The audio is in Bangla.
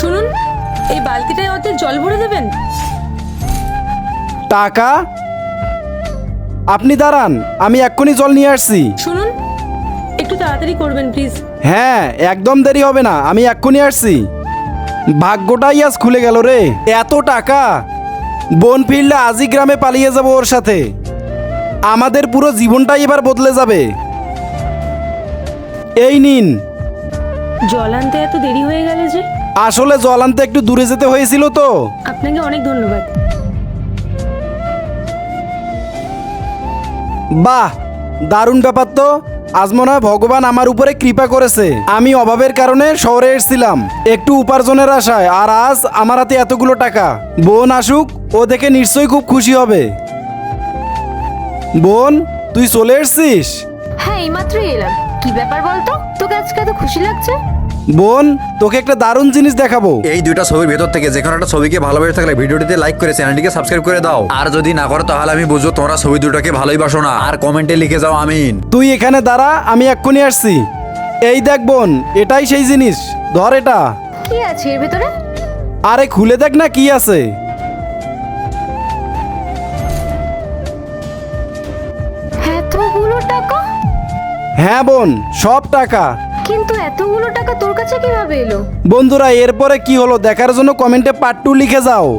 শুনুন, এই বালতিটায় অর্ধেক জল ভরে দেবেন। টাকা? আপনি দাঁড়ান, আমি এক্ষুনি জল নিয়ে আসছি। শুনুন, একটু তাড়াতাড়ি করবেন প্লিজ। হ্যাঁ, একদম দেরি হবে না, আমি এক্ষুনি আসছি। ভাগ্যটাই আজ খুলে গেল রে। এত টাকা! বোন ফিরলে আজই গ্রামে পালিয়ে যাব ওর সাথে। আমাদের পুরো জীবনটাই এবার বদলে যাবে। এই নিন। জল আনতে এত দেরি হয়ে গেল যে? আসলে জল আনতে একটু দূরে যেতে হয়েছিল তো। আপনাকে অনেক ধন্যবাদ। বাহ, দারুণ ব্যাপার তো। আজ মনে হয় ভগবান আমার উপরে কৃপা করেছে। আমি অভাবের কারণে শহরে এসেছিলাম একটু উপার্জনের আশায়, আর আজ আমার হাতে এতগুলো টাকা। বোন আসুক, ও দেখে নিশ্চয়ই খুব খুশি হবে। বোন, তুই চলে এসছিস? হ্যাঁ, এইমাত্রই এলাম। কি ব্যাপার বলতো, তোকে আজকে এত খুশি লাগছে? বোন, তোকে একটা দারুণ জিনিস দেখাবো। এই দুইটা ছবির ভেতর থেকে যে কোনো একটা ছবিকে ভালোবেসে থাকলে ভিডিওটিতে লাইক করে চ্যানেলটিকে সাবস্ক্রাইব করে দাও। আর যদি না করো তাহলে আমি বুঝবো তোমরা ছবি দুটোকে ভালোই বাসো না। আর কমেন্টে লিখে যাও আমিন। তুই এখানে দাঁড়া, আমি এক্ষুনি আসছি। এই দেখ বোন, এটাই সেই জিনিস। ধর এটা। কি আছে এর ভেতরে? আরে খুলে দেখ না কি আছে। এতগুলো টাকা? হ্যাঁ বোন, সব টাকা। কিন্তু এতগুলো টাকা তোর কাছে কিভাবে এলো? বন্ধুরা, এরপরে কি হলো দেখার জন্য কমেন্টে পার্ট 2 লিখে যাও।